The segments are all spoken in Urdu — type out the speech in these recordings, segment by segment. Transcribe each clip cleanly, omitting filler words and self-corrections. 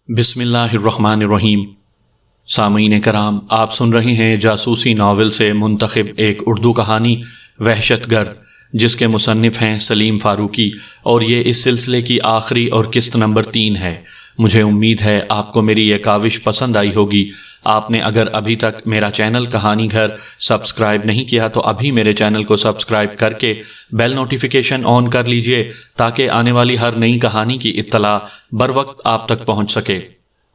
بسم اللہ الرحمن الرحیم۔ سامعین کرام، آپ سن رہے ہیں جاسوسی ناول سے منتخب ایک اردو کہانی وحشت گرد، جس کے مصنف ہیں سلیم فاروقی، اور یہ اس سلسلے کی آخری اور قسط نمبر 3 ہے۔ مجھے امید ہے آپ کو میری یہ کاوش پسند آئی ہوگی۔ آپ نے اگر ابھی تک میرا چینل کہانی گھر سبسکرائب نہیں کیا تو ابھی میرے چینل کو سبسکرائب کر کے بیل نوٹیفیکیشن آن کر لیجئے تاکہ آنے والی ہر نئی کہانی کی اطلاع بروقت آپ تک پہنچ سکے۔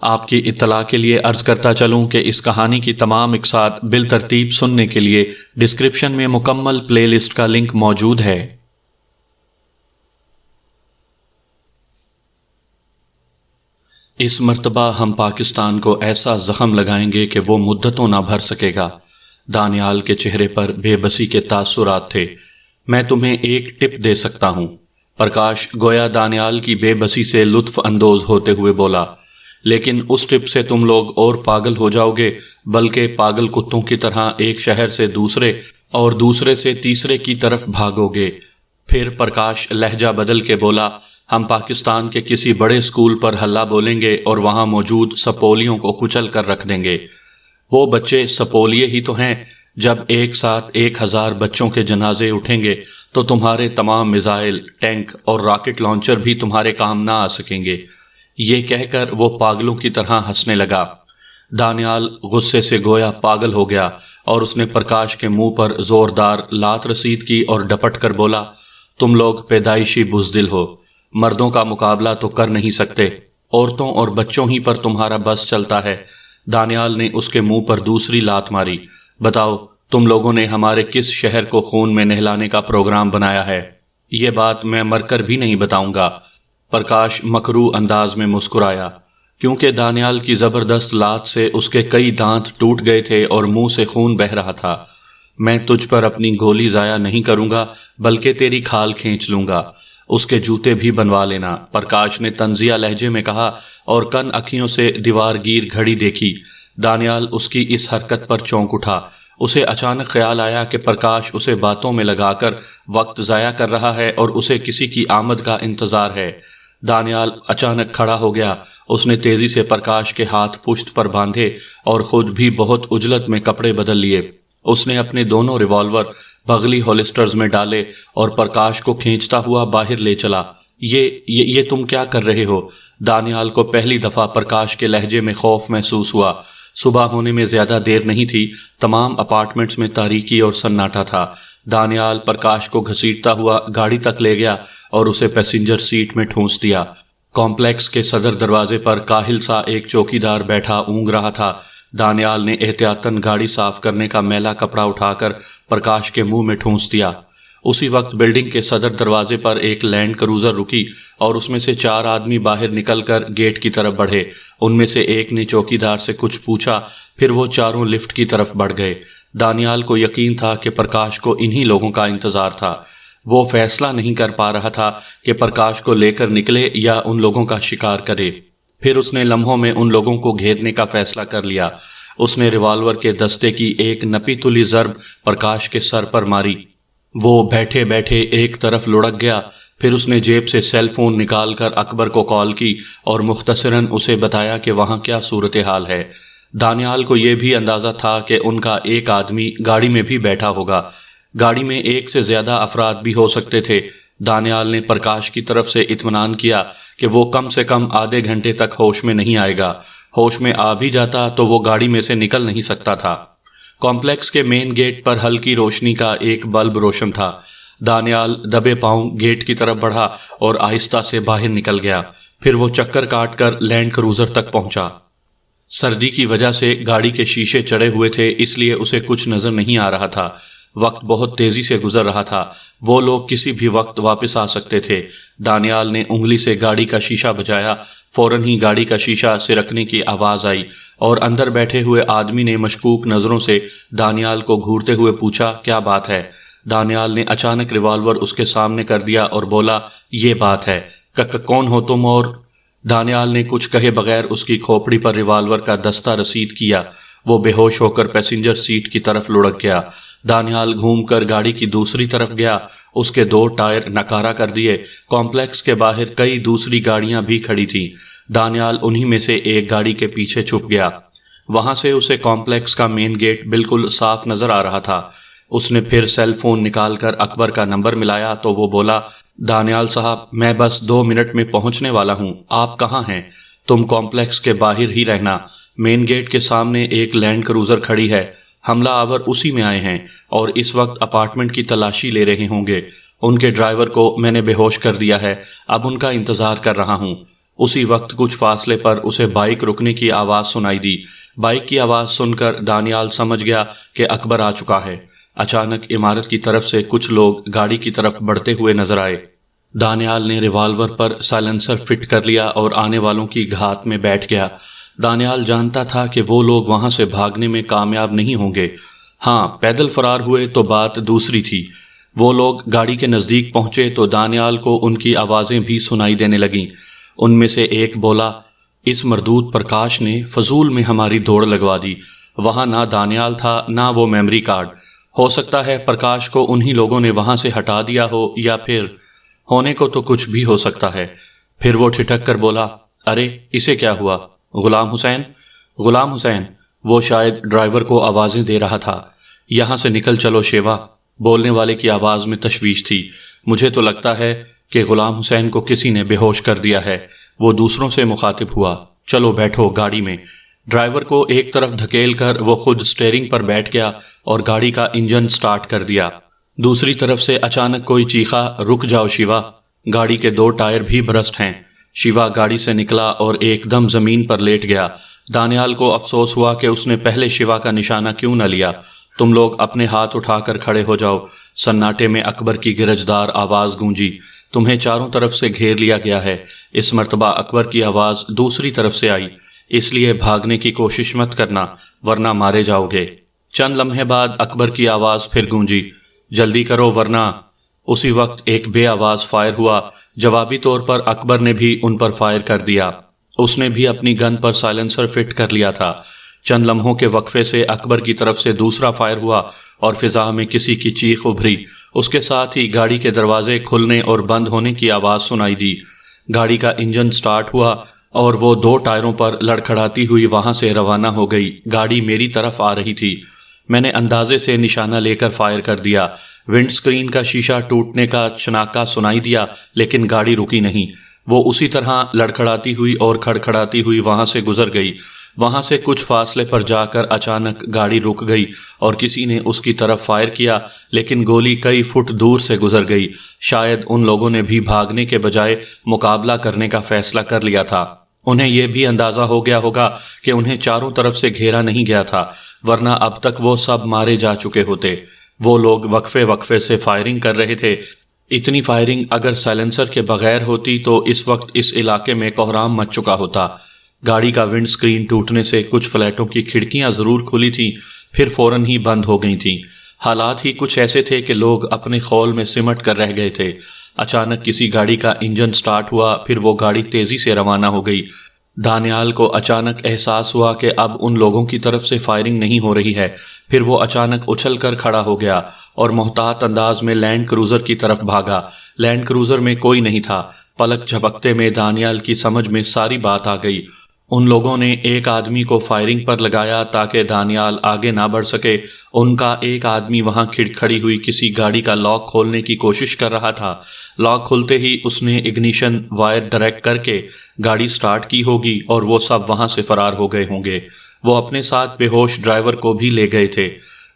آپ کی اطلاع کے لیے عرض کرتا چلوں کہ اس کہانی کی تمام اقساط بالترتیب سننے کے لیے ڈسکرپشن میں مکمل پلے لسٹ کا لنک موجود ہے۔ اس مرتبہ ہم پاکستان کو ایسا زخم لگائیں گے کہ وہ مدتوں نہ بھر سکے گا۔ دانیال کے چہرے پر بے بسی کے تاثرات تھے۔ میں تمہیں ایک ٹپ دے سکتا ہوں، پرکاش گویا دانیال کی بے بسی سے لطف اندوز ہوتے ہوئے بولا، لیکن اس ٹپ سے تم لوگ اور پاگل ہو جاؤ گے، بلکہ پاگل کتوں کی طرح ایک شہر سے دوسرے اور دوسرے سے تیسرے کی طرف بھاگو گے۔ پھر پرکاش لہجہ بدل کے بولا، ہم پاکستان کے کسی بڑے اسکول پر ہلہ بولیں گے اور وہاں موجود سپولیوں کو کچل کر رکھ دیں گے۔ وہ بچے سپولیے ہی تو ہیں۔ جب ایک ساتھ 1000 بچوں کے جنازے اٹھیں گے تو تمہارے تمام میزائل، ٹینک اور راکٹ لانچر بھی تمہارے کام نہ آ سکیں گے۔ یہ کہہ کر وہ پاگلوں کی طرح ہنسنے لگا۔ دانیال غصے سے گویا پاگل ہو گیا اور اس نے پرکاش کے منہ پر زوردار لات رسید کی اور ڈپٹ کر بولا، تم لوگ پیدائشی بزدل ہو، مردوں کا مقابلہ تو کر نہیں سکتے، عورتوں اور بچوں ہی پر تمہارا بس چلتا ہے۔ دانیال نے اس کے منہ پر دوسری لات ماری۔ بتاؤ، تم لوگوں نے ہمارے کس شہر کو خون میں نہلانے کا پروگرام بنایا ہے؟ یہ بات میں مر کر بھی نہیں بتاؤں گا۔ پرکاش مکروہ انداز میں مسکرایا، کیونکہ دانیال کی زبردست لات سے اس کے کئی دانت ٹوٹ گئے تھے اور منہ سے خون بہہ رہا تھا۔ میں تجھ پر اپنی گولی ضائع نہیں کروں گا، بلکہ تیری کھال کھینچ لوں گا۔ اس کے جوتے بھی بنوا لینا، پرکاش نے طنزیہ لہجے میں کہا اور کن اکھیوں سے دیوار گیر گھڑی دیکھی۔ دانیال اس کی اس حرکت پر چونک اٹھا۔ اسے اچانک خیال آیا کہ پرکاش اسے باتوں میں لگا کر وقت ضائع کر رہا ہے اور اسے کسی کی آمد کا انتظار ہے۔ دانیال اچانک کھڑا ہو گیا۔ اس نے تیزی سے پرکاش کے ہاتھ پشت پر باندھے اور خود بھی بہت عجلت میں کپڑے بدل لیے۔ اس نے اپنے دونوں ریوالور بغلی ہولسٹرز میں ڈالے اور پرکاش کو کھینچتا ہوا باہر لے چلا۔ یہ تم کیا کر رہے ہو؟ دانیال کو پہلی دفعہ پرکاش کے لہجے میں خوف محسوس ہوا۔ صبح ہونے میں زیادہ دیر نہیں تھی۔ تمام اپارٹمنٹس میں تاریکی اور سناٹا تھا۔ دانیال پرکاش کو گھسیٹتا ہوا گاڑی تک لے گیا اور اسے پیسنجر سیٹ میں ٹھونس دیا۔ کمپلیکس کے صدر دروازے پر کاہل سا ایک چوکیدار بیٹھا اونگ رہا تھا۔ دانیال نے احتیاطاً گاڑی صاف کرنے کا میلا کپڑا اٹھا کر پرکاش کے منہ میں ٹھونس دیا۔ اسی وقت بلڈنگ کے صدر دروازے پر ایک لینڈ کروزر رکی اور اس میں سے 4 آدمی باہر نکل کر گیٹ کی طرف بڑھے۔ ان میں سے ایک نے چوکیدار سے کچھ پوچھا، پھر وہ چاروں لفٹ کی طرف بڑھ گئے۔ دانیال کو یقین تھا کہ پرکاش کو انہی لوگوں کا انتظار تھا۔ وہ فیصلہ نہیں کر پا رہا تھا کہ پرکاش کو لے کر نکلے یا ان لوگوں کا شکار کرے۔ پھر اس نے لمحوں میں ان لوگوں کو گھیرنے کا فیصلہ کر لیا۔ اس نے ریوالور کے دستے کی ایک نپی تلی ضرب پرکاش کے سر پر ماری۔ وہ بیٹھے بیٹھے ایک طرف لڑک گیا۔ پھر اس نے جیب سے سیل فون نکال کر اکبر کو کال کی اور مختصراً اسے بتایا کہ وہاں کیا صورتحال ہے۔ دانیال کو یہ بھی اندازہ تھا کہ ان کا ایک آدمی گاڑی میں بھی بیٹھا ہوگا۔ گاڑی میں ایک سے زیادہ افراد بھی ہو سکتے تھے۔ دانیال نے پرکاش کی طرف سے اطمینان کیا کہ وہ کم سے کم آدھے گھنٹے تک ہوش میں نہیں آئے گا۔ ہوش میں آ بھی جاتا تو وہ گاڑی میں سے نکل نہیں سکتا تھا۔ کمپلیکس کے مین گیٹ پر ہلکی روشنی کا ایک بلب روشن تھا۔ دانیال دبے پاؤں گیٹ کی طرف بڑھا اور آہستہ سے باہر نکل گیا۔ پھر وہ چکر کاٹ کر لینڈ کروزر تک پہنچا۔ سردی کی وجہ سے گاڑی کے شیشے چڑھے ہوئے تھے، اس لیے اسے کچھ نظر نہیں آ رہا تھا۔ وقت بہت تیزی سے گزر رہا تھا۔ وہ لوگ کسی بھی وقت واپس آ سکتے تھے۔ دانیال نے انگلی سے گاڑی کا شیشہ بجایا۔ فوراً ہی گاڑی کا شیشہ سرکنے کی آواز آئی اور اندر بیٹھے ہوئے آدمی نے مشکوک نظروں سے دانیال کو گھورتے ہوئے پوچھا، کیا بات ہے؟ دانیال نے اچانک ریوالور اس کے سامنے کر دیا اور بولا، یہ بات ہے۔ کون ہو تم؟ اور دانیال نے کچھ کہے بغیر اس کی کھوپڑی پر ریوالور کا دستہ رسید کیا۔ وہ بے ہوش ہو کر پیسنجر سیٹ کی طرف لڑک گیا۔ دانیال گھوم کر گاڑی کی دوسری طرف گیا۔ اس کے 2 ٹائر نکارہ کر دیے۔ کمپلیکس کے باہر کئی دوسری گاڑیاں بھی کھڑی تھیں۔ دانیال انہی میں سے ایک گاڑی کے پیچھے چھپ گیا۔ وہاں سے اسے کمپلیکس کا مین گیٹ بالکل صاف نظر آ رہا تھا۔ اس نے پھر سیل فون نکال کر اکبر کا نمبر ملایا تو وہ بولا، دانیال صاحب، میں بس 2 منٹ میں پہنچنے والا ہوں، آپ کہاں ہیں؟ تم کمپلیکس کے باہر ہی رہنا، مین گیٹ کے سامنے ایک لینڈ کروزر کھڑی ہے، حملہ آور اسی میں آئے ہیں اور اس وقت اپارٹمنٹ کی تلاشی لے رہے ہوں گے۔ ان کے ڈرائیور کو میں نے بے ہوش کر دیا ہے، اب ان کا انتظار کر رہا ہوں۔ اسی وقت کچھ فاصلے پر اسے بائک رکنے کی آواز سنائی دی۔ بائک کی آواز سن کر دانیال سمجھ گیا کہ اکبر آ چکا ہے۔ اچانک عمارت کی طرف سے کچھ لوگ گاڑی کی طرف بڑھتے ہوئے نظر آئے۔ دانیال نے ریوالور پر سائلنسر فٹ کر لیا اور آنے والوں کی گھات میں بیٹھ گیا۔ دانیال جانتا تھا کہ وہ لوگ وہاں سے بھاگنے میں کامیاب نہیں ہوں گے۔ ہاں، پیدل فرار ہوئے تو بات دوسری تھی۔ وہ لوگ گاڑی کے نزدیک پہنچے تو دانیال کو ان کی آوازیں بھی سنائی دینے لگیں۔ ان میں سے ایک بولا، اس مردود پرکاش نے فضول میں ہماری دوڑ لگوا دی۔ وہاں نہ دانیال تھا نہ وہ میموری کارڈ۔ ہو سکتا ہے پرکاش کو انہی لوگوں نے وہاں سے ہٹا دیا ہو، یا پھر ہونے کو تو کچھ بھی ہو سکتا ہے۔ پھر وہ ٹھٹک کر بولا، ارے اسے کیا ہوا؟ غلام حسین؟ غلام حسین؟ وہ شاید ڈرائیور کو آوازیں دے رہا تھا۔ یہاں سے نکل چلو شیوا۔ بولنے والے کی آواز میں تشویش تھی۔ مجھے تو لگتا ہے کہ غلام حسین کو کسی نے بے ہوش کر دیا ہے۔ وہ دوسروں سے مخاطب ہوا، چلو بیٹھو گاڑی میں۔ ڈرائیور کو ایک طرف دھکیل کر وہ خود سٹیئرنگ پر بیٹھ گیا اور گاڑی کا انجن سٹارٹ کر دیا۔ دوسری طرف سے اچانک کوئی چیخا، رک جاؤ شیوا، گاڑی کے 2 ٹائر بھی برسٹ ہیں۔ شیوا گاڑی سے نکلا اور ایک دم زمین پر لیٹ گیا۔ دانیال کو افسوس ہوا کہ اس نے پہلے شیوا کا نشانہ کیوں نہ لیا۔ تم لوگ اپنے ہاتھ اٹھا کر کھڑے ہو جاؤ۔ سناٹے میں اکبر کی گرجدار آواز گونجی، تمہیں چاروں طرف سے گھیر لیا گیا ہے۔ اس مرتبہ اکبر کی آواز دوسری طرف سے آئی، اس لیے بھاگنے کی کوشش مت کرنا ورنہ مارے جاؤ گے۔ چند لمحے بعد اکبر کی آواز پھر گونجی، جلدی کرو ورنہ۔ اسی وقت ایک بے آواز فائر ہوا۔ جوابی طور پر اکبر نے بھی ان پر فائر کر دیا۔ اس نے بھی اپنی گن پر سائلنسر فٹ کر لیا تھا۔ چند لمحوں کے وقفے سے اکبر کی طرف سے دوسرا فائر ہوا اور فضا میں کسی کی چیخ ابھری۔ اس کے ساتھ ہی گاڑی کے دروازے کھلنے اور بند ہونے کی آواز سنائی دی۔ گاڑی کا انجن سٹارٹ ہوا اور وہ 2 ٹائروں پر لڑکھڑاتی ہوئی وہاں سے روانہ ہو گئی۔ گاڑی میری طرف آ رہی تھی۔ میں نے اندازے سے نشانہ لے کر فائر کر دیا۔ ونڈ سکرین کا شیشہ ٹوٹنے کا چناکا سنائی دیا، لیکن گاڑی رکی نہیں۔ وہ اسی طرح لڑکھڑاتی ہوئی اور کھڑکھڑاتی ہوئی وہاں سے گزر گئی۔ وہاں سے کچھ فاصلے پر جا کر اچانک گاڑی رک گئی اور کسی نے اس کی طرف فائر کیا، لیکن گولی کئی فٹ دور سے گزر گئی۔ شاید ان لوگوں نے بھی بھاگنے کے بجائے مقابلہ کرنے کا فیصلہ کر لیا تھا۔ انہیں یہ بھی اندازہ ہو گیا ہوگا کہ انہیں چاروں طرف سے گھیرا نہیں گیا تھا، ورنہ اب تک وہ سب مارے جا چکے ہوتے۔ وہ لوگ وقفے وقفے سے فائرنگ کر رہے تھے۔ اتنی فائرنگ اگر سائلنسر کے بغیر ہوتی تو اس وقت اس علاقے میں کوہرام مچ چکا ہوتا۔ گاڑی کا ونڈ سکرین ٹوٹنے سے کچھ فلیٹوں کی کھڑکیاں ضرور کھلی تھیں، پھر فوراً ہی بند ہو گئی تھیں۔ حالات ہی کچھ ایسے تھے کہ لوگ اپنے خول میں سمٹ کر رہ گئے تھے۔ اچانک کسی گاڑی کا انجن سٹارٹ ہوا، پھر وہ گاڑی تیزی سے روانہ ہو گئی۔ دانیال کو اچانک احساس ہوا کہ اب ان لوگوں کی طرف سے فائرنگ نہیں ہو رہی ہے۔ پھر وہ اچانک اچھل کر کھڑا ہو گیا اور محتاط انداز میں لینڈ کروزر کی طرف بھاگا۔ لینڈ کروزر میں کوئی نہیں تھا۔ پلک جھپکتے میں دانیال کی سمجھ میں ساری بات آ گئی۔ ان لوگوں نے ایک آدمی کو فائرنگ پر لگایا تاکہ دانیال آگے نہ بڑھ سکے۔ ان کا ایک آدمی وہاں کھڑی ہوئی کسی گاڑی کا لاک کھولنے کی کوشش کر رہا تھا۔ لاک کھلتے ہی اس نے اگنیشن وائر ڈائریکٹ کر کے گاڑی سٹارٹ کی ہوگی اور وہ سب وہاں سے فرار ہو گئے ہوں گے۔ وہ اپنے ساتھ بے ہوش ڈرائیور کو بھی لے گئے تھے۔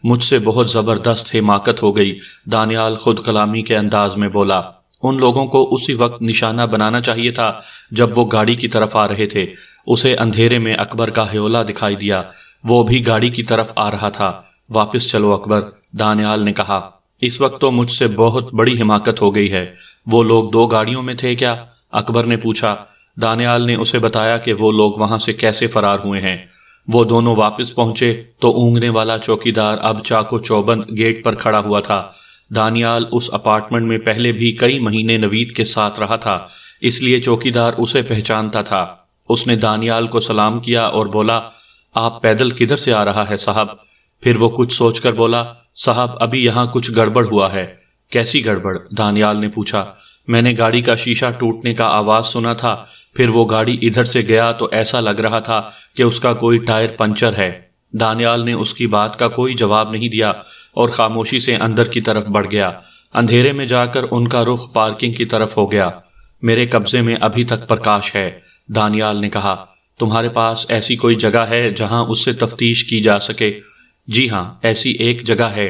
مجھ سے بہت زبردست حماقت ہو گئی، دانیال خود کلامی کے انداز میں بولا۔ ان لوگوں کو اسی وقت نشانہ بنانا چاہیے تھا جب وہ گاڑی کی طرف آ رہے تھے۔ اسے اندھیرے میں اکبر کا ہیولا دکھائی دیا، وہ بھی گاڑی کی طرف آ رہا تھا۔ واپس چلو اکبر، دانیال نے کہا۔ اس وقت تو مجھ سے بہت بڑی حماقت ہو گئی ہے۔ وہ لوگ 2 گاڑیوں میں تھے کیا؟ اکبر نے پوچھا۔ دانیال نے اسے بتایا کہ وہ لوگ وہاں سے کیسے فرار ہوئے ہیں۔ وہ دونوں واپس پہنچے تو اونگنے والا چوکیدار اب چاقو چوبند گیٹ پر کھڑا ہوا تھا۔ دانیال اس اپارٹمنٹ میں پہلے بھی کئی مہینے نوید کے ساتھ رہا تھا، اس لیے چوکیدار اسے پہچانتا تھا۔ اس نے دانیال کو سلام کیا اور بولا، آپ پیدل کدھر سے آ رہا ہے صاحب؟ پھر وہ کچھ سوچ کر بولا، صاحب ابھی یہاں کچھ گڑبڑ ہوا ہے۔ کیسی گڑبڑ؟ دانیال نے پوچھا۔ میں نے گاڑی کا شیشہ ٹوٹنے کا آواز سنا تھا، پھر وہ گاڑی ادھر سے گیا تو ایسا لگ رہا تھا کہ اس کا کوئی ٹائر پنچر ہے۔ دانیال نے اس کی بات کا کوئی جواب نہیں دیا اور خاموشی سے اندر کی طرف بڑھ گیا۔ اندھیرے میں جا کر ان کا رخ پارکنگ کی طرف ہو گیا۔ میرے قبضے میں ابھی تک پرکاش ہے، دانیال نے کہا۔ تمہارے پاس ایسی کوئی جگہ ہے جہاں اس سے تفتیش کی جا سکے؟ جی ہاں، ایسی ایک جگہ ہے۔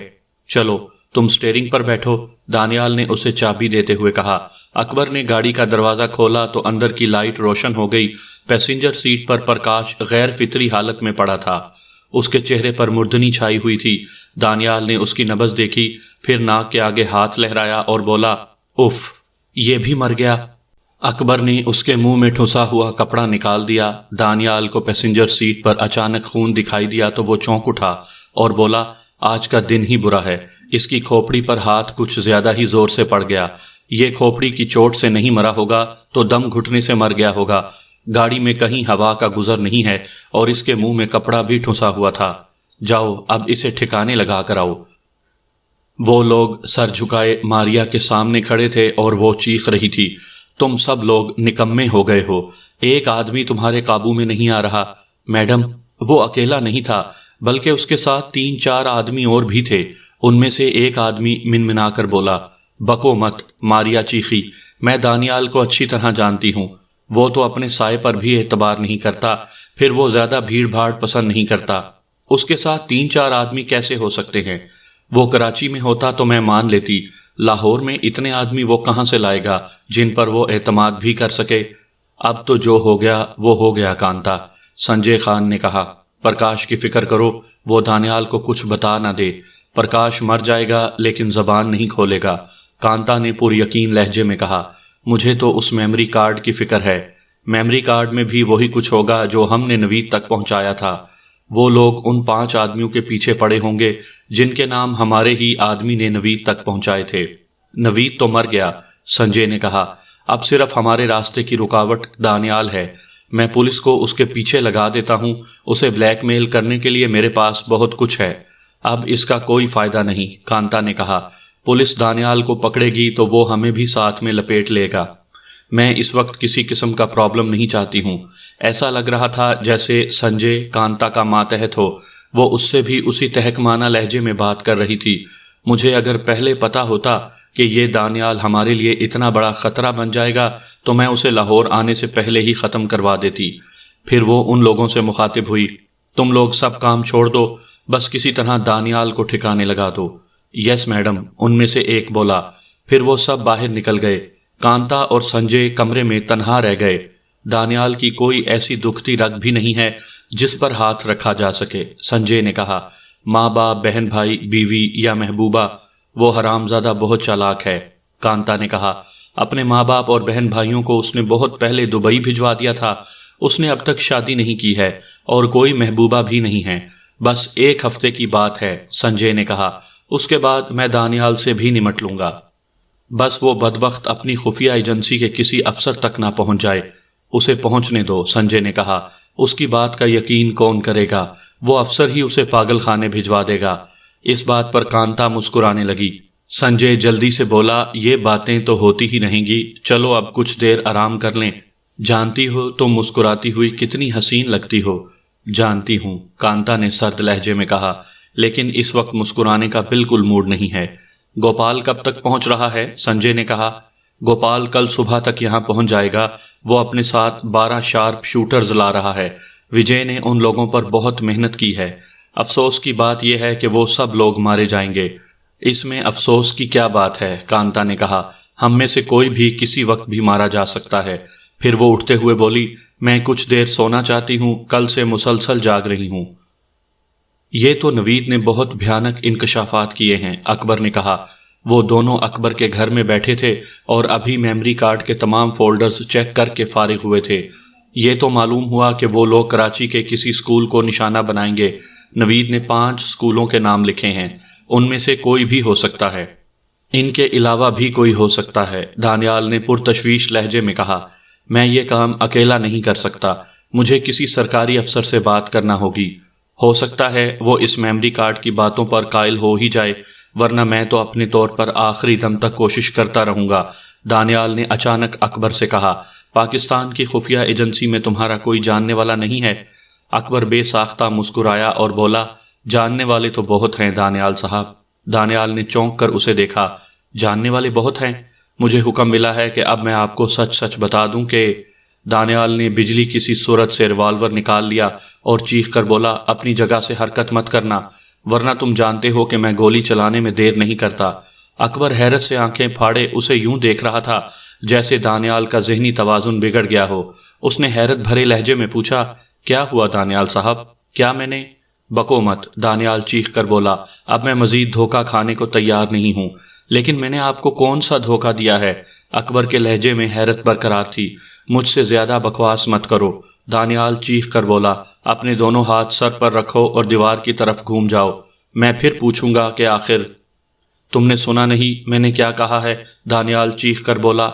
چلو تم سٹیئرنگ پر بیٹھو، دانیال نے اسے چابی دیتے ہوئے کہا۔ اکبر نے گاڑی کا دروازہ کھولا تو اندر کی لائٹ روشن ہو گئی۔ پیسنجر سیٹ پر پرکاش غیر فطری حالت میں پڑا تھا۔ اس کے چہرے پر مردنی چھائی ہوئی تھی۔ دانیال نے اس کی نبض دیکھی، پھر ناک کے آگے ہاتھ لہرایا اور بولا، اف، یہ بھی مر گیا۔ اکبر نے اس کے منہ میں ٹھسا ہوا کپڑا نکال دیا۔ دانیال کو پیسنجر سیٹ پر اچانک خون دکھائی دیا تو وہ چونک اٹھا اور بولا، آج کا دن ہی برا ہے۔ اس کی کھوپڑی پر ہاتھ کچھ زیادہ ہی زور سے پڑ گیا۔ یہ کھوپڑی کی چوٹ سے نہیں مرا ہوگا تو دم گھٹنے سے مر گیا ہوگا۔ گاڑی میں کہیں ہوا کا گزر نہیں ہے اور اس کے منہ میں کپڑا بھی ٹھسا ہوا تھا۔ جاؤ اب اسے ٹھکانے لگا کر آؤ۔ وہ لوگ سر جھکائے ماریا کے سامنے کھڑے تھے اور وہ چیخ رہی تھی، تم سب لوگ نکمے ہو گئے ہو، ایک آدمی تمہارے قابو میں نہیں آ رہا۔ میڈم، وہ اکیلا نہیں تھا بلکہ اس کے ساتھ 3-4 آدمی اور بھی تھے۔ ان میں سے ایک آدمی منمنا کر بولا، بکو مت، ماریا چیخی، میں دانیال کو اچھی طرح جانتی ہوں، وہ تو اپنے سائے پر بھی اعتبار نہیں کرتا، پھر وہ زیادہ بھیڑ بھاڑ پسند نہیں کرتا۔ اس کے ساتھ 3-4 آدمی کیسے ہو سکتے ہیں؟ وہ کراچی میں ہوتا تو میں مان لیتی، لاہور میں اتنے آدمی وہ کہاں سے لائے گا جن پر وہ اعتماد بھی کر سکے؟ اب تو جو ہو گیا وہ ہو گیا کانتا، سنجے خان نے کہا۔ پرکاش کی فکر کرو، وہ دانیال کو کچھ بتا نہ دے۔ پرکاش مر جائے گا لیکن زبان نہیں کھولے گا، کانتا نے پر یقین لہجے میں کہا۔ مجھے تو اس میموری کارڈ کی فکر ہے، میموری کارڈ میں بھی وہی کچھ ہوگا جو ہم نے نوید تک پہنچایا تھا۔ وہ لوگ ان 5 آدمیوں کے پیچھے پڑے ہوں گے جن کے نام ہمارے ہی آدمی نے نوید تک پہنچائے تھے۔ نوید تو مر گیا، سنجے نے کہا۔ اب صرف ہمارے راستے کی رکاوٹ دانیال ہے۔ میں پولیس کو اس کے پیچھے لگا دیتا ہوں، اسے بلیک میل کرنے کے لیے میرے پاس بہت کچھ ہے۔ اب اس کا کوئی فائدہ نہیں، کانتا نے کہا۔ پولیس دانیال کو پکڑے گی تو وہ ہمیں بھی ساتھ میں لپیٹ لے گا۔ میں اس وقت کسی قسم کا پرابلم نہیں چاہتی ہوں۔ ایسا لگ رہا تھا جیسے سنجے کانتا کا ماتحت ہو، وہ اس سے بھی اسی تہکمانہ لہجے میں بات کر رہی تھی۔ مجھے اگر پہلے پتا ہوتا کہ یہ دانیال ہمارے لیے اتنا بڑا خطرہ بن جائے گا تو میں اسے لاہور آنے سے پہلے ہی ختم کروا دیتی۔ پھر وہ ان لوگوں سے مخاطب ہوئی، تم لوگ سب کام چھوڑ دو، بس کسی طرح دانیال کو ٹھکانے لگا دو۔ یس میڈم، ان میں سے ایک بولا۔ پھر وہ سب باہر نکل گئے۔ کانتا اور سنجے کمرے میں تنہا رہ گئے۔ دانیال کی کوئی ایسی دکھتی رگ بھی نہیں ہے جس پر ہاتھ رکھا جا سکے، سنجے نے کہا۔ ماں باپ، بہن بھائی، بیوی یا محبوبہ، وہ حرامزادہ بہت چالاک ہے، کانتا نے کہا۔ اپنے ماں باپ اور بہن بھائیوں کو اس نے بہت پہلے دبئی بھجوا دیا تھا۔ اس نے اب تک شادی نہیں کی ہے اور کوئی محبوبہ بھی نہیں ہے۔ بس 1 ہفتے کی بات ہے، سنجے نے کہا۔ اس کے بعد میں دانیال سے بھی نمٹ لوں گا۔ بس وہ بدبخت اپنی خفیہ ایجنسی کے کسی افسر تک نہ پہنچ جائے۔ اسے پہنچنے دو، سنجے نے کہا۔ اس کی بات کا یقین کون کرے گا؟ وہ افسر ہی اسے پاگل خانے بھجوا دے گا۔ اس بات پر کانتا مسکرانے لگی۔ سنجے جلدی سے بولا، یہ باتیں تو ہوتی ہی رہیں گی، چلو اب کچھ دیر آرام کر لیں۔ جانتی ہو تم مسکراتی ہوئی کتنی حسین لگتی ہو۔ جانتی ہوں، کانتا نے سرد لہجے میں کہا، لیکن اس وقت مسکرانے کا بالکل موڈ نہیں ہے۔ گوپال کب تک پہنچ رہا ہے؟ سنجے نے کہا۔ گوپال کل صبح تک یہاں پہنچ جائے گا۔ وہ اپنے ساتھ 12 شارپ شوٹرز لا رہا ہے۔ وجے نے ان لوگوں پر بہت محنت کی ہے۔ افسوس کی بات یہ ہے کہ وہ سب لوگ مارے جائیں گے۔ اس میں افسوس کی کیا بات ہے؟ کانتا نے کہا۔ ہم میں سے کوئی بھی کسی وقت بھی مارا جا سکتا ہے۔ پھر وہ اٹھتے ہوئے بولی، میں کچھ دیر سونا چاہتی ہوں، کل سے مسلسل جاگ رہی ہوں۔ یہ تو نوید نے بہت بھیانک انکشافات کیے ہیں، اکبر نے کہا۔ وہ دونوں اکبر کے گھر میں بیٹھے تھے اور ابھی میموری کارڈ کے تمام فولڈرز چیک کر کے فارغ ہوئے تھے۔ یہ تو معلوم ہوا کہ وہ لوگ کراچی کے کسی سکول کو نشانہ بنائیں گے۔ نوید نے 5 سکولوں کے نام لکھے ہیں، ان میں سے کوئی بھی ہو سکتا ہے۔ ان کے علاوہ بھی کوئی ہو سکتا ہے، دانیال نے پرتشویش لہجے میں کہا۔ میں یہ کام اکیلا نہیں کر سکتا، مجھے کسی سرکاری افسر سے بات کرنا ہوگی۔ ہو سکتا ہے وہ اس میموری کارڈ کی باتوں پر قائل ہو ہی جائے، ورنہ میں تو اپنے طور پر آخری دم تک کوشش کرتا رہوں گا دانیال نے اچانک اکبر سے کہا، پاکستان کی خفیہ ایجنسی میں تمہارا کوئی جاننے والا نہیں ہے؟ اکبر بے ساختہ مسکرایا اور بولا، جاننے والے تو بہت ہیں دانیال صاحب۔ دانیال نے چونک کر اسے دیکھا، جاننے والے بہت ہیں؟ مجھے حکم ملا ہے کہ اب میں آپ کو سچ سچ بتا دوں کہ… دانیال نے بجلی کسی صورت سے ریوالور نکال لیا اور چیخ کر بولا، اپنی جگہ سے حرکت مت کرنا ورنہ تم جانتے ہو کہ میں گولی چلانے میں دیر نہیں کرتا۔ اکبر حیرت سے آنکھیں پھاڑے اسے یوں دیکھ رہا تھا جیسے دانیال کا ذہنی توازن بگڑ گیا ہو۔ اس نے حیرت بھرے لہجے میں پوچھا، کیا ہوا دانیال صاحب؟ کیا میں نے… بکو مت، دانیال چیخ کر بولا، اب میں مزید دھوکہ کھانے کو تیار نہیں ہوں۔ لیکن میں نے آپ کو کون سا دھوکہ دیا ہے؟ اکبر کے لہجے میں حیرت برقرار تھی۔ مجھ سے زیادہ بکواس مت کرو، دانیال چیخ کر بولا، اپنے دونوں ہاتھ سر پر رکھو اور دیوار کی طرف گھوم جاؤ۔ میں پھر پوچھوں گا کہ آخر تم نے سنا نہیں میں نے کیا کہا ہے؟ دانیال چیخ کر بولا۔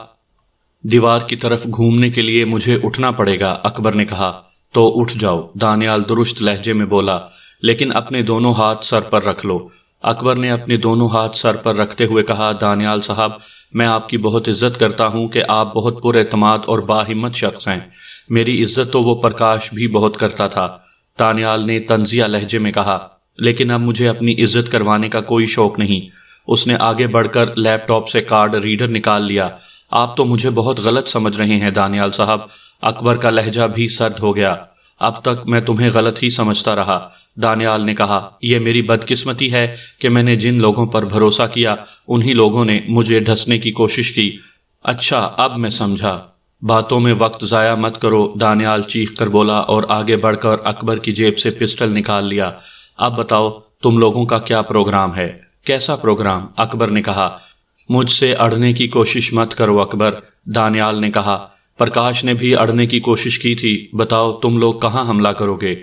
دیوار کی طرف گھومنے کے لیے مجھے اٹھنا پڑے گا، اکبر نے کہا۔ تو اٹھ جاؤ، دانیال درست لہجے میں بولا، لیکن اپنے دونوں ہاتھ سر پر رکھ لو۔ اکبر نے اپنے دونوں ہاتھ سر پر رکھتے ہوئے کہا، دانیال صاحب، میں آپ کی بہت عزت کرتا ہوں کہ آپ بہت پر اعتماد اور باہمت شخص ہیں۔ میری عزت تو وہ پرکاش بھی بہت کرتا تھا، دانیال نے طنزیہ لہجے میں کہا، لیکن اب مجھے اپنی عزت کروانے کا کوئی شوق نہیں۔ اس نے آگے بڑھ کر لیپ ٹاپ سے کارڈ ریڈر نکال لیا۔ آپ تو مجھے بہت غلط سمجھ رہے ہیں دانیال صاحب۔ اکبر کا لہجہ بھی سرد ہو گیا۔ اب تک میں تمہیں غلط ہی سمجھتا رہا، دانیال نے کہا۔ یہ میری بدقسمتی ہے کہ میں نے جن لوگوں پر بھروسہ کیا انہی لوگوں نے مجھے ڈھسنے کی کوشش کی۔ اچھا، اب میں سمجھا۔ باتوں میں وقت ضائع مت کرو، دانیال چیخ کر بولا اور آگے بڑھ کر اکبر کی جیب سے پسٹل نکال لیا۔ اب بتاؤ تم لوگوں کا کیا پروگرام ہے؟ کیسا پروگرام؟ اکبر نے کہا۔ مجھ سے اڑنے کی کوشش مت کرو اکبر، دانیال نے کہا۔ پرکاش نے بھی اڑنے کی کوشش کی تھی، بتاؤ تم لوگ کہاں حملہ کرو گے؟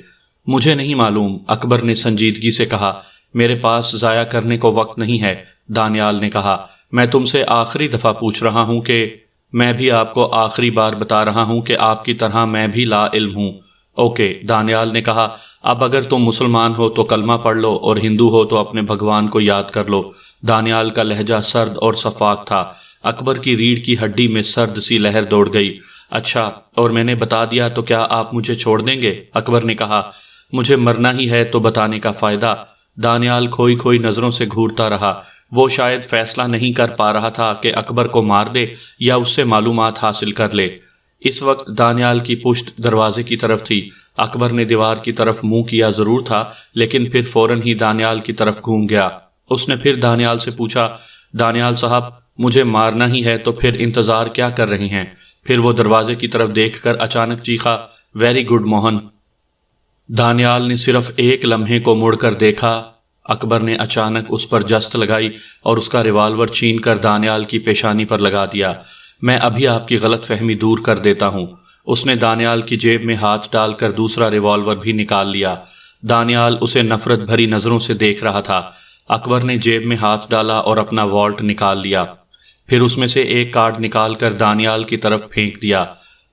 مجھے نہیں معلوم، اکبر نے سنجیدگی سے کہا۔ میرے پاس ضائع کرنے کو وقت نہیں ہے، دانیال نے کہا۔ میں تم سے آخری دفعہ پوچھ رہا ہوں کہ… میں بھی آپ کو آخری بار بتا رہا ہوں کہ آپ کی طرح میں بھی لا علم ہوں۔ اوکے، دانیال نے کہا۔ اب اگر تم مسلمان ہو تو کلمہ پڑھ لو اور ہندو ہو تو اپنے بھگوان کو یاد کر لو۔ دانیال کا لہجہ سرد اور شفاف تھا۔ اکبر کی ریڑھ کی ہڈی میں سرد سی لہر دوڑ گئی۔ اچھا، اور میں نے بتا دیا تو کیا آپ مجھے چھوڑ دیں گے؟ اکبر نے کہا۔ مجھے مرنا ہی ہے تو بتانے کا فائدہ؟ دانیال کھوئی کھوئی نظروں سے گھورتا رہا۔ وہ شاید فیصلہ نہیں کر پا رہا تھا کہ اکبر کو مار دے یا اس سے معلومات حاصل کر لے۔ اس وقت دانیال کی پشت دروازے کی طرف تھی۔ اکبر نے دیوار کی طرف منہ کیا ضرور تھا، لیکن پھر فوراً ہی دانیال کی طرف گھوم گیا۔ اس نے پھر دانیال سے پوچھا، دانیال صاحب، مجھے مارنا ہی ہے تو پھر انتظار کیا کر رہے ہیں؟ پھر وہ دروازے کی طرف دیکھ کر اچانک چیخا، ویری گڈ موہن۔ دانیال نے صرف ایک لمحے کو مڑ کر دیکھا۔ اکبر نے اچانک اس پر جست لگائی اور اس کا ریوالور چھین کر دانیال کی پیشانی پر لگا دیا۔ میں ابھی آپ کی غلط فہمی دور کر دیتا ہوں۔ اس نے دانیال کی جیب میں ہاتھ ڈال کر دوسرا ریوالور بھی نکال لیا۔ دانیال اسے نفرت بھری نظروں سے دیکھ رہا تھا۔ اکبر نے جیب میں ہاتھ ڈالا اور اپنا والٹ نکال لیا، پھر اس میں سے ایک کارڈ نکال کر دانیال کی طرف پھینک دیا۔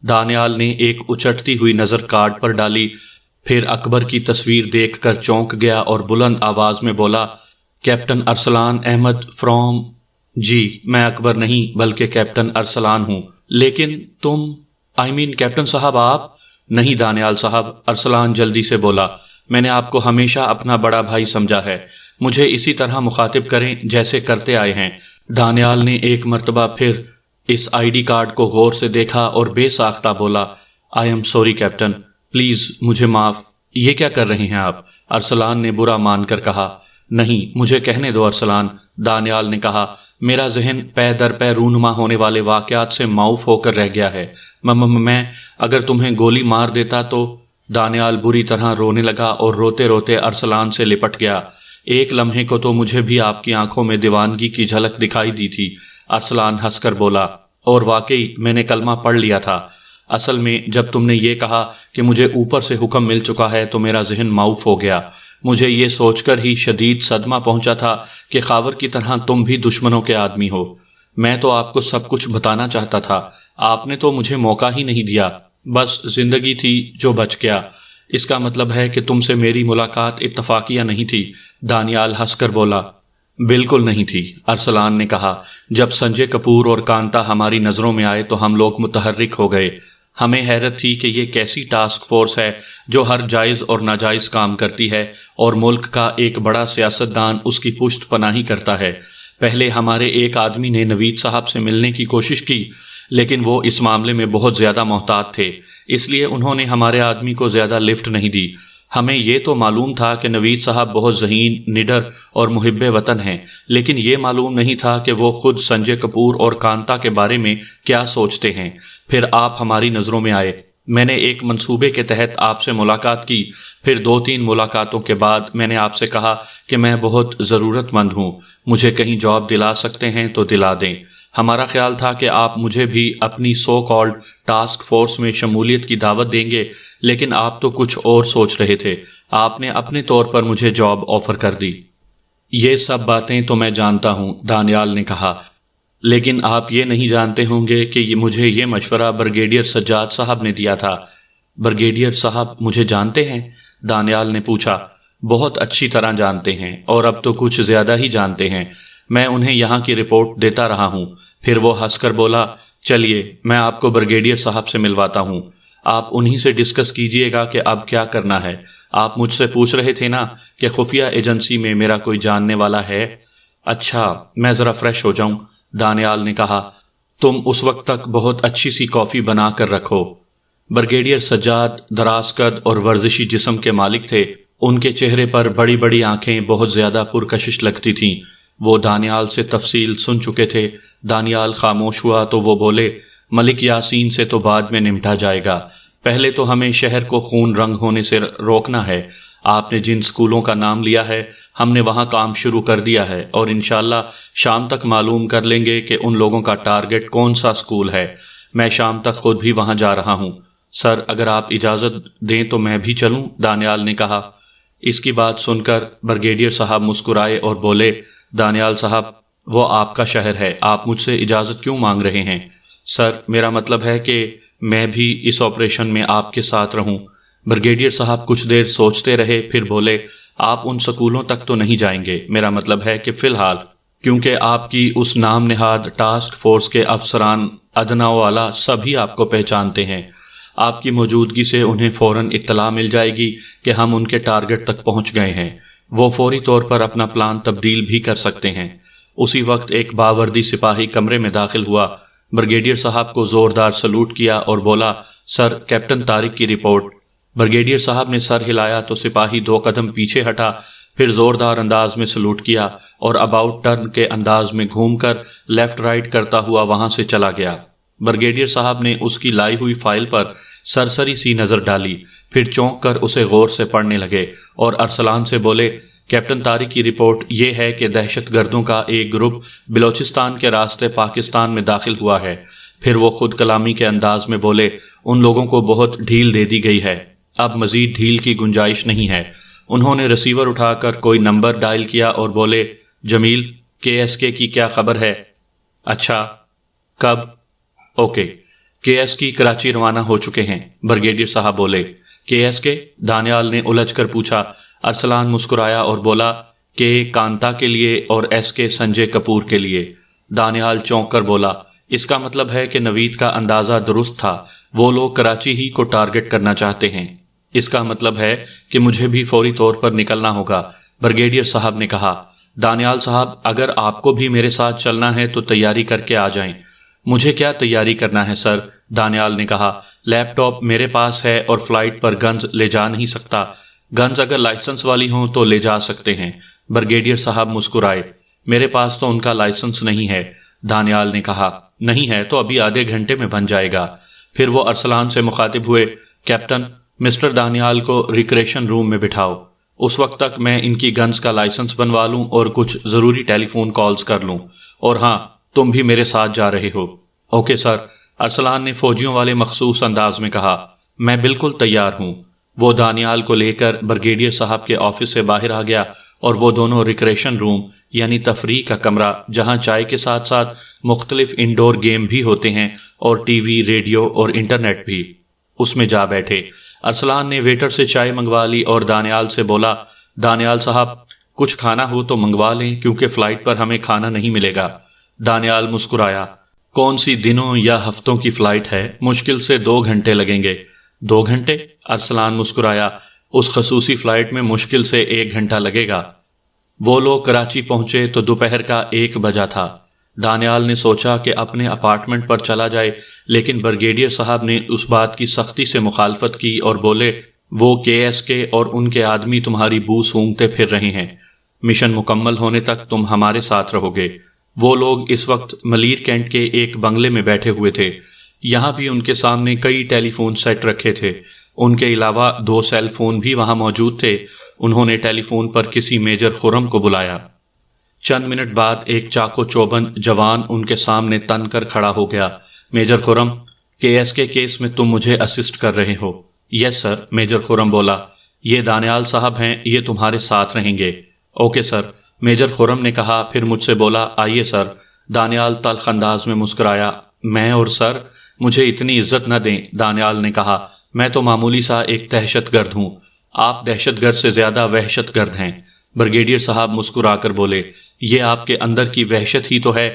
دانیال نے ایک اچٹتی ہوئی نظر کارڈ پر ڈالی، پھر اکبر کی تصویر دیکھ کر چونک گیا اور بلند آواز میں بولا، کیپٹن ارسلان احمد فرام… جی، میں اکبر نہیں بلکہ کیپٹن ارسلان ہوں۔ لیکن تم… کیپٹن صاحب آپ… نہیں دانیال صاحب، ارسلان جلدی سے بولا، میں نے آپ کو ہمیشہ اپنا بڑا بھائی سمجھا ہے، مجھے اسی طرح مخاطب کریں جیسے کرتے آئے ہیں۔ دانیال نے ایک مرتبہ پھر اس آئی ڈی کارڈ کو غور سے دیکھا اور بے ساختہ بولا، I am sorry captain, please مجھے معاف۔ یہ کیا کر رہے ہیں آپ؟ ارسلان نے برا مان کر کہا۔ نہیں، مجھے کہنے دو ارسلان، دانیال نے کہا، میرا ذہن پے در پے رونما ہونے والے واقعات سے معاف ہو کر رہ گیا ہے۔ میں اگر تمہیں گولی مار دیتا تو… دانیال بری طرح رونے لگا اور روتے روتے ارسلان سے لپٹ گیا۔ ایک لمحے کو تو مجھے بھی آپ کی آنکھوں میں دیوانگی کی جھلک دکھائی دی تھی، ارسلان ہنس کر بولا، اور واقعی میں نے کلمہ پڑھ لیا تھا۔ اصل میں جب تم نے یہ کہا کہ مجھے اوپر سے حکم مل چکا ہے تو میرا ذہن معاف ہو گیا۔ مجھے یہ سوچ کر ہی شدید صدمہ پہنچا تھا کہ خاور کی طرح تم بھی دشمنوں کے آدمی ہو۔ میں تو آپ کو سب کچھ بتانا چاہتا تھا، آپ نے تو مجھے موقع ہی نہیں دیا، بس زندگی تھی جو بچ گیا۔ اس کا مطلب ہے کہ تم سے میری ملاقات اتفاقیہ نہیں تھی، دانیال ہنس کر بولا۔ بالکل نہیں تھی، ارسلان نے کہا۔ جب سنجے کپور اور کانتا ہماری نظروں میں آئے تو ہم لوگ متحرک ہو گئے۔ ہمیں حیرت تھی کہ یہ کیسی ٹاسک فورس ہے جو ہر جائز اور ناجائز کام کرتی ہے اور ملک کا ایک بڑا سیاستدان اس کی پشت پناہی کرتا ہے۔ پہلے ہمارے ایک آدمی نے نوید صاحب سے ملنے کی کوشش کی، لیکن وہ اس معاملے میں بہت زیادہ محتاط تھے، اس لیے انہوں نے ہمارے آدمی کو زیادہ لفٹ نہیں دی۔ ہمیں یہ تو معلوم تھا کہ نوید صاحب بہت ذہین، نڈر اور محب وطن ہیں، لیکن یہ معلوم نہیں تھا کہ وہ خود سنجے کپور اور کانتا کے بارے میں کیا سوچتے ہیں۔ پھر آپ ہماری نظروں میں آئے، میں نے ایک منصوبے کے تحت آپ سے ملاقات کی، پھر 2-3 ملاقاتوں کے بعد میں نے آپ سے کہا کہ میں بہت ضرورت مند ہوں، مجھے کہیں جاب دلا سکتے ہیں تو دلا دیں۔ ہمارا خیال تھا کہ آپ مجھے بھی اپنی سو کالڈ ٹاسک فورس میں شمولیت کی دعوت دیں گے، لیکن آپ تو کچھ اور سوچ رہے تھے، آپ نے اپنے طور پر مجھے جاب آفر کر دی۔ یہ سب باتیں تو میں جانتا ہوں، دانیال نے کہا، لیکن آپ یہ نہیں جانتے ہوں گے کہ مجھے یہ مشورہ بریگیڈیئر سجاد صاحب نے دیا تھا۔ بریگیڈیئر صاحب مجھے جانتے ہیں؟ دانیال نے پوچھا۔ بہت اچھی طرح جانتے ہیں، اور اب تو کچھ زیادہ ہی جانتے ہیں۔ میں انہیں یہاں کی رپورٹ دیتا رہا ہوں۔ پھر وہ ہنس کر بولا، چلیے میں آپ کو بریگیڈیئر صاحب سے ملواتا ہوں، آپ انہی سے ڈسکس کیجئے گا کہ اب کیا کرنا ہے۔ آپ مجھ سے پوچھ رہے تھے نا کہ خفیہ ایجنسی میں میرا کوئی جاننے والا ہے؟ اچھا، میں ذرا فریش ہو جاؤں، دانیال نے کہا۔ تم اس وقت تک بہت اچھی سی کافی بنا کر رکھو۔ بریگیڈیئر سجاد دراز قد اور ورزشی جسم کے مالک تھے، ان کے چہرے پر بڑی بڑی آنکھیں بہت زیادہ پرکشش لگتی تھیں۔ وہ دانیال سے تفصیل سن چکے تھے۔ دانیال خاموش ہوا تو وہ بولے، ملک یاسین سے تو بعد میں نمٹا جائے گا، پہلے تو ہمیں شہر کو خون رنگ ہونے سے روکنا ہے۔ آپ نے جن سکولوں کا نام لیا ہے، ہم نے وہاں کام شروع کر دیا ہے، اور انشاءاللہ شام تک معلوم کر لیں گے کہ ان لوگوں کا ٹارگٹ کون سا سکول ہے۔ میں شام تک خود بھی وہاں جا رہا ہوں۔ سر، اگر آپ اجازت دیں تو میں بھی چلوں، دانیال نے کہا۔ اس کی بات سن کر بریگیڈیئر صاحب مسکرائے اور بولے، دانیال صاحب، وہ آپ کا شہر ہے، آپ مجھ سے اجازت کیوں مانگ رہے ہیں؟ سر، میرا مطلب ہے کہ میں بھی اس آپریشن میں آپ کے ساتھ رہوں۔ بریگیڈیئر صاحب کچھ دیر سوچتے رہے، پھر بولے، آپ ان سکولوں تک تو نہیں جائیں گے، میرا مطلب ہے کہ فی الحال، کیونکہ آپ کی اس نام نہاد ٹاسک فورس کے افسران ادنا و اعلیٰ سبھی آپ کو پہچانتے ہیں۔ آپ کی موجودگی سے انہیں فوراً اطلاع مل جائے گی کہ ہم ان کے ٹارگٹ تک پہنچ گئے ہیں۔ وہ فوری طور پر اپنا پلان تبدیل بھی کر سکتے ہیں۔ اسی وقت ایک باوردی سپاہی کمرے میں داخل ہوا، بریگیڈیئر صاحب کو زوردار سلوٹ کیا اور بولا، سر، کیپٹن طارق کی رپورٹ۔ بریگیڈیئر صاحب نے سر ہلایا تو سپاہی 2 قدم پیچھے ہٹا، پھر زوردار انداز میں سلوٹ کیا اور اباؤٹ ٹرن کے انداز میں گھوم کر لیفٹ رائٹ کرتا ہوا وہاں سے چلا گیا۔ بریگیڈیئر صاحب نے اس کی لائی ہوئی فائل پر سرسری سی نظر ڈالی، پھر چونک کر اسے غور سے پڑھنے لگے اور ارسلان سے بولے، کیپٹن طارق کی رپورٹ یہ ہے کہ دہشت گردوں کا ایک گروپ بلوچستان کے راستے پاکستان میں داخل ہوا ہے۔ پھر وہ خود کلامی کے انداز میں بولے، ان لوگوں کو بہت ڈھیل دے دی گئی ہے، اب مزید ڈھیل کی گنجائش نہیں ہے۔ انہوں نے ریسیور اٹھا کر کوئی نمبر ڈائل کیا اور بولے، جمیل، KSK کی کیا خبر ہے؟ اچھا، کب؟ اوکے، KSK کراچی روانہ ہو چکے ہیں، بریگیڈیئر صاحب بولے۔ KSK؟ دانیال نے الجھ کر پوچھا۔ ارسلان مسکرایا اور بولا، کہ کانتا کے لیے اور SK سنجے کپور کے لیے۔ دانیال چونک کر بولا، اس کا مطلب ہے کہ نوید کا اندازہ درست تھا، وہ لوگ کراچی ہی کو ٹارگٹ کرنا چاہتے ہیں۔ اس کا مطلب ہے کہ مجھے بھی فوری طور پر نکلنا ہوگا، بریگیڈیئر صاحب نے کہا۔ دانیال صاحب، اگر آپ کو بھی میرے ساتھ چلنا ہے تو تیاری کر کے آ جائیں۔ مجھے کیا تیاری کرنا ہے سر؟ دانیال نے کہا، لیپ ٹاپ میرے پاس ہے اور فلائٹ پر گنز لے جا نہیں سکتا۔ گنز اگر لائسنس والی ہوں تو لے جا سکتے ہیں، بریگیڈیئر صاحب مسکرائے۔ میرے پاس تو ان کا لائسنس نہیں ہے، دانیال نے کہا۔ نہیں ہے تو ابھی آدھے گھنٹے میں بن جائے گا۔ پھر وہ ارسلان سے مخاطب ہوئے، کیپٹن، مسٹر دانیال کو ریکریشن روم میں بٹھاؤ، اس وقت تک میں ان کی گنز کا لائسنس بنوا لوں اور کچھ ضروری ٹیلی فون کالز کر لوں، اور ہاں، تم بھی میرے ساتھ جا رہے ہو۔ اوکے سر، ارسلان نے فوجیوں والے مخصوص انداز میں کہا۔ میں بالکل تیار ہوں۔ وہ دانیال کو لے کر بریگیڈیئر صاحب کے آفس سے باہر آ گیا اور وہ دونوں ریکریشن روم یعنی تفریح کا کمرہ جہاں چائے کے ساتھ ساتھ مختلف انڈور گیم بھی ہوتے ہیں اور ٹی وی، ریڈیو اور انٹرنیٹ بھی، اس میں جا بیٹھے۔ ارسلان نے ویٹر سے چائے منگوا لی اور دانیال سے بولا، دانیال صاحب، کچھ کھانا ہو تو منگوا لیں کیونکہ فلائٹ پر ہمیں کھانا نہیں ملے گا۔ دانیال مسکرایا۔ کون سی دنوں یا ہفتوں کی فلائٹ ہے؟ مشکل سے 2 گھنٹے لگیں گے۔ 2 گھنٹے؟ ارسلان مسکرایا۔ اس خصوصی فلائٹ میں مشکل سے 1 گھنٹہ لگے گا۔ وہ لوگ کراچی پہنچے تو دوپہر کا 1 بجا تھا۔ دانیال نے سوچا کہ اپنے اپارٹمنٹ پر چلا جائے، لیکن بریگیڈیئر صاحب نے اس بات کی سختی سے مخالفت کی اور بولے، وہ KSK اور ان کے آدمی تمہاری بو سونگتے پھر رہے ہیں۔ مشن مکمل ہونے تک تم ہمارے ساتھ رہو گے۔ وہ لوگ اس وقت ملیر کینٹ کے ایک بنگلے میں بیٹھے ہوئے تھے۔ یہاں بھی ان کے سامنے کئی ٹیلی فون سیٹ رکھے تھے۔ ان کے علاوہ 2 سیل فون بھی وہاں موجود تھے۔ انہوں نے ٹیلی فون پر کسی میجر خرم کو بلایا۔ چند منٹ بعد ایک چاقو چوبند جوان ان کے سامنے تن کر کھڑا ہو گیا۔ میجر خرم، KSK کیس میں تم مجھے اسسٹ کر رہے ہو؟ یس سر، میجر خرم بولا۔ یہ دانیال صاحب ہیں، یہ تمہارے ساتھ رہیں گے۔ اوکے سر، میجر خرم نے کہا، پھر مجھ سے بولا، آئیے سر۔ دانیال تلخ انداز میں مسکرایا۔ میں اور سر؟ مجھے اتنی عزت نہ دیں، دانیال نے کہا۔ میں تو معمولی سا ایک دہشت گرد ہوں۔ آپ دہشت گرد سے زیادہ وحشت گرد ہیں۔ بریگیڈیئر صاحب مسکرا کر بولے، یہ آپ کے اندر کی وحشت ہی تو ہے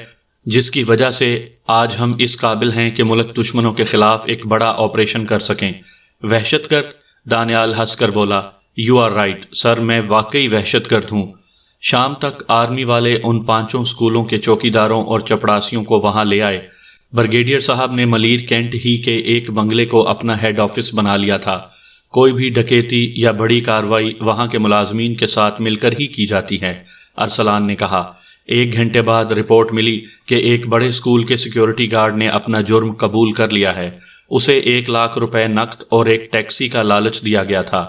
جس کی وجہ سے آج ہم اس قابل ہیں کہ ملک دشمنوں کے خلاف ایک بڑا آپریشن کر سکیں۔ وحشت گرد؟ دانیال ہنس کر بولا، یو آر رائٹ سر، میں واقعی وحشت گرد ہوں۔ شام تک آرمی والے ان 5 اسکولوں کے چوکیداروں اور چپڑاسیوں کو وہاں لے آئے۔ بریگیڈیئر صاحب نے ملیر کینٹ ہی کے ایک بنگلے کو اپنا ہیڈ آفس بنا لیا تھا۔ کوئی بھی ڈکیتی یا بڑی کارروائی وہاں کے ملازمین کے ساتھ مل کر ہی کی جاتی ہے، ارسلان نے کہا۔ 1 گھنٹے بعد رپورٹ ملی کہ ایک بڑے اسکول کے سیکیورٹی گارڈ نے اپنا جرم قبول کر لیا ہے۔ اسے 1 لاکھ روپے نقد اور ایک ٹیکسی کا لالچ دیا گیا تھا۔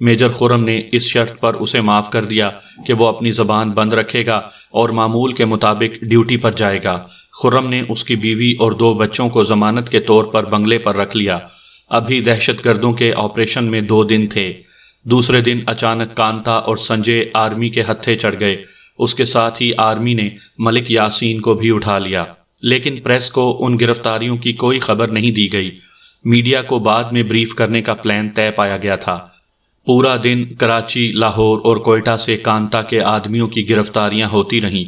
میجر خرم نے اس شرط پر اسے معاف کر دیا کہ وہ اپنی زبان بند رکھے گا اور معمول کے مطابق ڈیوٹی پر جائے گا۔ خرم نے اس کی بیوی اور 2 بچوں کو ضمانت کے طور پر بنگلے پر رکھ لیا۔ ابھی دہشت گردوں کے آپریشن میں 2 دن تھے۔ دوسرے دن اچانک کانتا اور سنجے آرمی کے ہتھے چڑھ گئے۔ اس کے ساتھ ہی آرمی نے ملک یاسین کو بھی اٹھا لیا، لیکن پریس کو ان گرفتاریوں کی کوئی خبر نہیں دی گئی۔ میڈیا کو بعد میں بریف کرنے کا پلان طے پایا گیا تھا۔ پورا دن کراچی، لاہور اور کوئٹہ سے کانتا کے آدمیوں کی گرفتاریاں ہوتی رہیں۔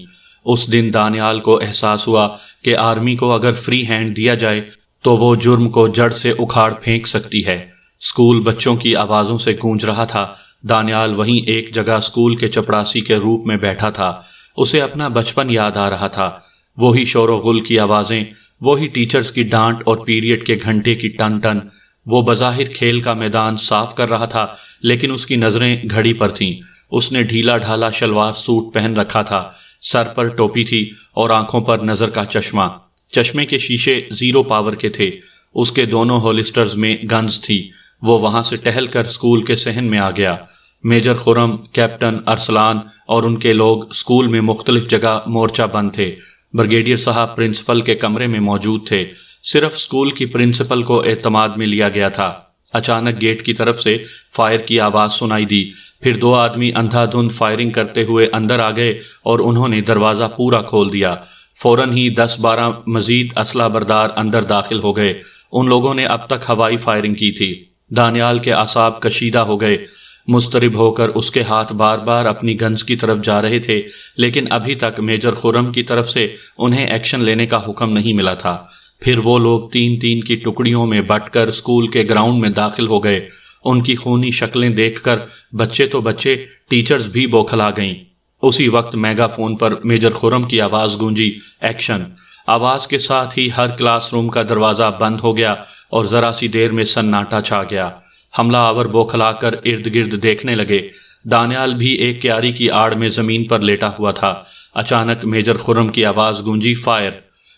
اس دن دانیال کو احساس ہوا کہ آرمی کو اگر فری ہینڈ دیا جائے تو وہ جرم کو جڑ سے اکھاڑ پھینک سکتی ہے۔ اسکول بچوں کی آوازوں سے گونج رہا تھا۔ دانیال وہیں ایک جگہ اسکول کے چپڑاسی کے روپ میں بیٹھا تھا۔ اسے اپنا بچپن یاد آ رہا تھا۔ وہی شور و غل کی آوازیں، وہی ٹیچرز کی ڈانٹ اور پیریڈ کے گھنٹے کی ٹن ٹن۔ وہ بظاہر کھیل کا میدان صاف کر رہا تھا، لیکن اس کی نظریں گھڑی پر تھیں۔ اس نے ڈھیلا ڈھالا شلوار سوٹ پہن رکھا تھا، سر پر ٹوپی تھی اور آنکھوں پر نظر کا چشمہ۔ چشمے کے شیشے 0 پاور کے تھے۔ اس کے دونوں ہولسٹرز میں گنز تھی۔ وہ وہاں سے ٹہل کر اسکول کے صحن میں آ گیا۔ میجر خرم، کیپٹن ارسلان اور ان کے لوگ اسکول میں مختلف جگہ مورچہ بند تھے۔ بریگیڈیئر صاحب پرنسپل کے کمرے میں موجود تھے۔ صرف اسکول کی پرنسپل کو اعتماد میں لیا گیا تھا۔ اچانک گیٹ کی طرف سے فائر کی آواز سنائی دی۔ پھر 2 آدمی اندھا دھند فائرنگ کرتے ہوئے اندر آ گئے اور انہوں نے دروازہ پورا کھول دیا۔ فوراً ہی 10-12 مزید اسلحہ بردار اندر داخل ہو گئے۔ ان لوگوں نے اب تک ہوائی فائرنگ کی تھی۔ دانیال کے اعصاب کشیدہ ہو گئے۔ مضطرب ہو کر اس کے ہاتھ بار بار اپنی گنز کی طرف جا رہے تھے، لیکن ابھی تک میجر خرم کی طرف سے انہیں ایکشن لینے کا حکم نہیں ملا تھا۔ پھر وہ لوگ 3-3 کی ٹکڑیوں میں بٹ کر اسکول کے گراؤنڈ میں داخل ہو گئے۔ ان کی خونی شکلیں دیکھ کر بچے تو بچے، ٹیچرز بھی بوکھلا گئیں۔ اسی وقت میگا فون پر میجر خرم کی آواز گونجی، ایکشن! آواز کے ساتھ ہی ہر کلاس روم کا دروازہ بند ہو گیا اور ذرا سی دیر میں سناٹا چھا گیا۔ حملہ آور بوکھلا کر ارد گرد دیکھنے لگے۔ دانیال بھی ایک کیاری کی آڑ میں زمین پر لیٹا ہوا تھا۔ اچانک میجر خرم کی آواز گونجی، فائر!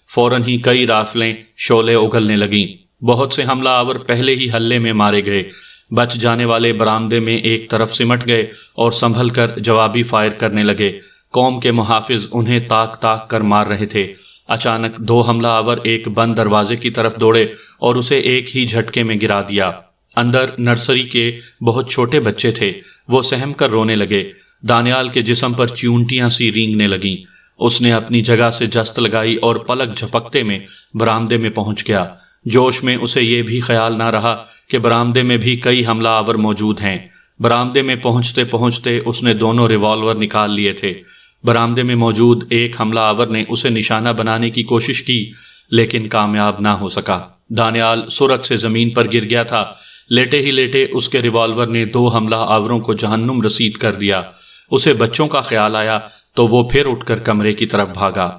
فوراً ہی کئی رافلیں شعلے اگلنے لگیں۔ بہت سے حملہ آور پہلے ہی حلے میں مارے گئے۔ بچ جانے والے برآمدے میں ایک طرف سمٹ گئے اور سنبھل کر جوابی فائر کرنے لگے۔ قوم کے محافظ انہیں تاک تاک کر مار رہے تھے۔ اچانک 2 حملہ آور ایک بند دروازے کی طرف دوڑے اور اسے ایک ہی جھٹکے میں گرا دیا۔ اندر نرسری کے بہت چھوٹے بچے تھے۔ وہ سہم کر رونے لگے۔ دانیال کے جسم پر چیونٹیاں سی رینگنے لگیں۔ اس نے اپنی جگہ سے جست لگائی اور پلک جھپکتے میں برآمدے میں پہنچ گیا۔ جوش میں اسے یہ بھی خیال نہ رہا کہ برآمدے میں بھی کئی حملہ آور موجود ہیں۔ برآمدے میں پہنچتے پہنچتے اس نے دونوں ریوالور نکال لیے تھے۔ برآمدے میں موجود ایک حملہ آور نے اسے نشانہ بنانے کی کوشش کی لیکن کامیاب نہ ہو سکا۔ دانیال سرعت سے زمین پر گر گیا تھا۔ لیٹے ہی لیٹے اس کے ریوالور نے 2 حملہ آوروں کو جہنم رسید کر دیا۔ اسے بچوں کا خیال آیا تو وہ پھر اٹھ کر کمرے کی طرف بھاگا۔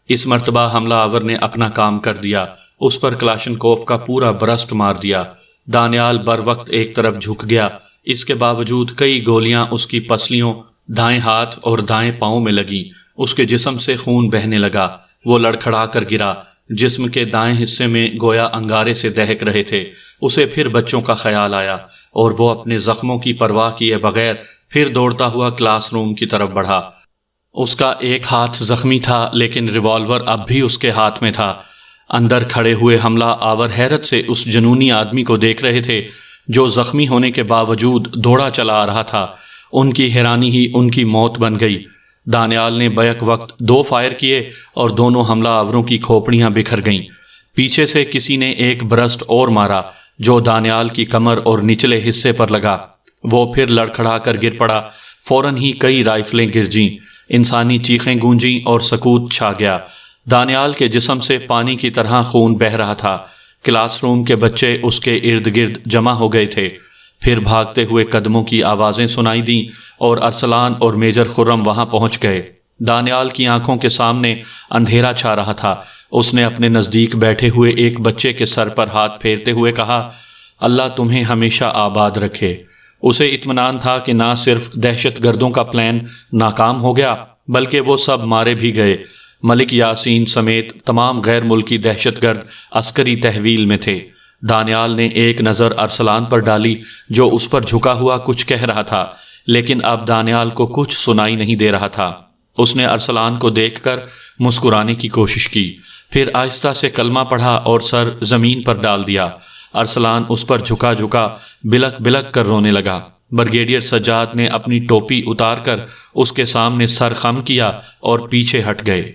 اس مرتبہ حملہ آور نے اپنا کام کر دیا، اس پر کلاشنکوف کا پورا برسٹ مار دیا۔ دانیال بر وقت ایک طرف جھک گیا، اس کے باوجود کئی گولیاں اس کی پسلیوں، دائیں ہاتھ اور دائیں پاؤں میں لگیں۔ اس کے جسم سے خون بہنے لگا، وہ لڑکھڑا کر گرا، جسم کے دائیں حصے میں گویا انگارے سے دہک رہے تھے۔ اسے پھر بچوں کا خیال آیا اور وہ اپنے زخموں کی پرواہ کیے بغیر پھر دوڑتا ہوا کلاس روم کی طرف بڑھا۔ اس کا ایک ہاتھ زخمی تھا لیکن ریوالور اب بھی اس کے ہاتھ میں تھا۔ اندر کھڑے ہوئے حملہ آور حیرت سے اس جنونی آدمی کو دیکھ رہے تھے جو زخمی ہونے کے باوجود دوڑا چلا آ رہا تھا۔ ان کی حیرانی ہی ان کی موت بن گئی۔ دانیال نے بیک وقت 2 فائر کیے اور دونوں حملہ آوروں کی کھوپڑیاں بکھر گئیں۔ پیچھے سے کسی نے ایک برسٹ اور مارا جو دانیال کی کمر اور نچلے حصے پر لگا۔ وہ پھر لڑکھڑا کر گر پڑا۔ فوراً ہی کئی رائفلیں گرجیں، انسانی چیخیں گونجیں اور سکوت چھا گیا۔ دانیال کے جسم سے پانی کی طرح خون بہہ رہا تھا۔ کلاس روم کے بچے اس کے ارد گرد جمع ہو گئے تھے۔ پھر بھاگتے ہوئے قدموں کی آوازیں سنائی دیں اور ارسلان اور میجر خرم وہاں پہنچ گئے۔ دانیال کی آنکھوں کے سامنے اندھیرا چھا رہا تھا۔ اس نے اپنے نزدیک بیٹھے ہوئے ایک بچے کے سر پر ہاتھ پھیرتے ہوئے کہا، اللہ تمہیں ہمیشہ آباد رکھے۔ اسے اطمینان تھا کہ نہ صرف دہشت گردوں کا پلان ناکام ہو گیا بلکہ وہ سب مارے بھی گئے۔ ملک یاسین سمیت تمام غیر ملکی دہشت گرد عسکری تحویل میں تھے۔ دانیال نے ایک نظر ارسلان پر ڈالی جو اس پر جھکا ہوا کچھ کہہ رہا تھا، لیکن اب دانیال کو کچھ سنائی نہیں دے رہا تھا۔ اس نے ارسلان کو دیکھ کر مسکرانے کی کوشش کی، پھر آہستہ سے کلمہ پڑھا اور سر زمین پر ڈال دیا۔ ارسلان اس پر جھکا بلک بلک کر رونے لگا۔ بریگیڈیئر سجاد نے اپنی ٹوپی اتار کر اس کے سامنے سر خم کیا اور پیچھے ہٹ گئے۔